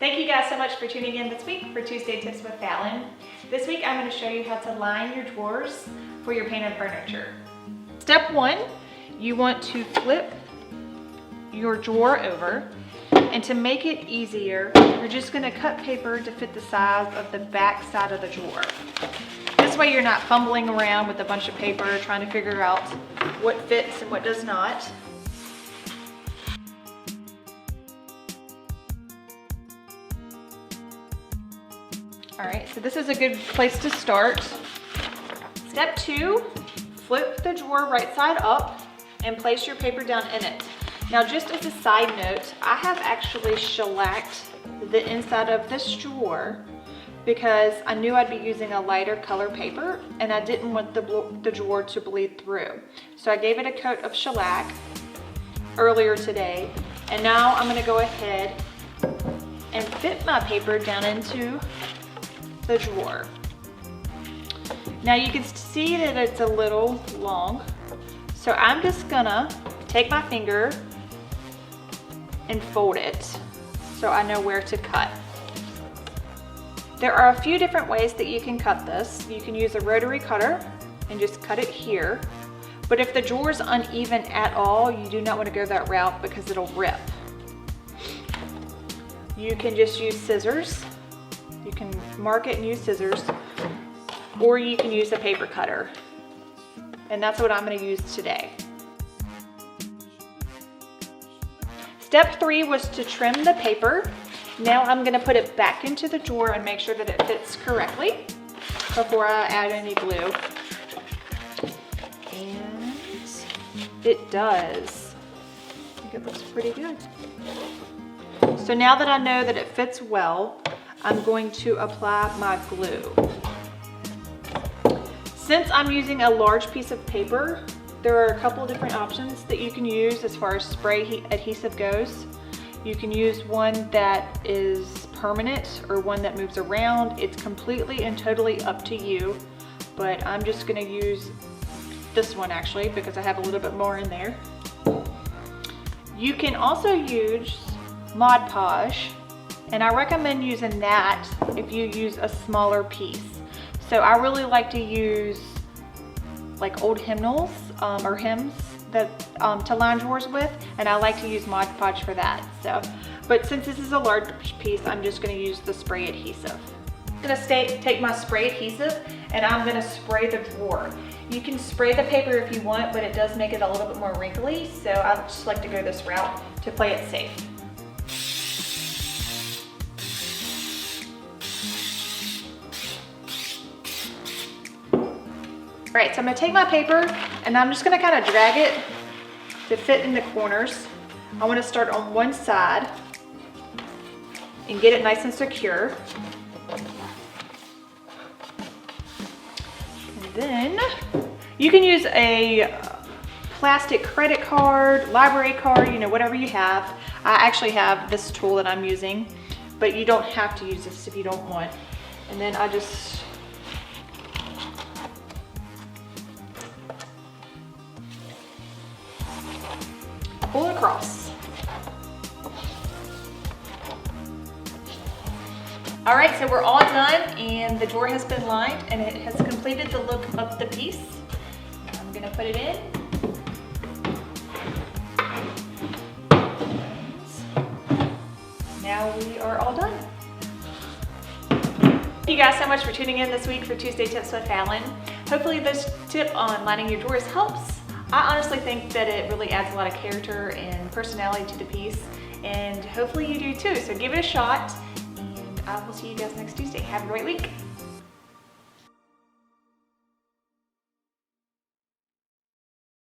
Thank you guys so much for tuning in this week for Tuesday Tips with Fallon. This week I'm going to show you how to line your drawers for your painted furniture. Step 1, you want to flip your drawer over, and to make it easier, you're just going to cut paper to fit the size of the back side of the drawer. This way you're not fumbling around with a bunch of paper trying to figure out what fits and what does not. Alright, so this is a good place to start. Step 2, flip the drawer right side up and place your paper down in it. Now just as a side note, I have actually shellacked the inside of this drawer because I knew I'd be using a lighter color paper and I didn't want the drawer to bleed through. So I gave it a coat of shellac earlier today, and now I'm going to go ahead and fit my paper down into the drawer. Now you can see that it's a little long, so I'm just gonna take my finger and fold it so I know where to cut. There are a few different ways that you can cut this. You can use a rotary cutter and just cut it here, but if the drawer is uneven at all, you do not want to go that route because it'll rip. You can just use scissors. You can mark it and use scissors, or you can use a paper cutter. And that's what I'm going to use today. Step 3 was to trim the paper. Now I'm going to put it back into the drawer and make sure that it fits correctly before I add any glue. And it does. I think it looks pretty good. So now that I know that it fits well, I'm going to apply my glue. Since I'm using a large piece of paper, there are a couple of different options that you can use as far as spray adhesive goes. You can use one that is permanent or one that moves around. It's completely and totally up to you, but I'm just gonna use this one actually because I have a little bit more in there. You can also use Mod Podge, and I recommend using that if you use a smaller piece. So I really like to use like old hymnals or hymns that to line drawers with, and I like to use Mod Podge for that. So, but since this is a large piece, I'm just going to use the spray adhesive. I'm going to take my spray adhesive and I'm going to spray the drawer. You can spray the paper if you want, but it does make it a little bit more wrinkly, so I just like to go this route to play it safe. All right, so I'm gonna take my paper and I'm just gonna kind of drag it to fit in the corners. I wanna start on one side and get it nice and secure. And then you can use a plastic credit card, library card, you know, whatever you have. I actually have this tool that I'm using, but you don't have to use this if you don't want. And then I just pull it across. All right, so we're all done and the drawer has been lined and it has completed the look of the piece. I'm gonna put it in. Now we are all done. Thank you guys so much for tuning in this week for Tuesday Tips with Fallon. Hopefully this tip on lining your drawers helps. I honestly think that it really adds a lot of character and personality to the piece, and hopefully you do too. So give it a shot, and I will see you guys next Tuesday. Have a great week.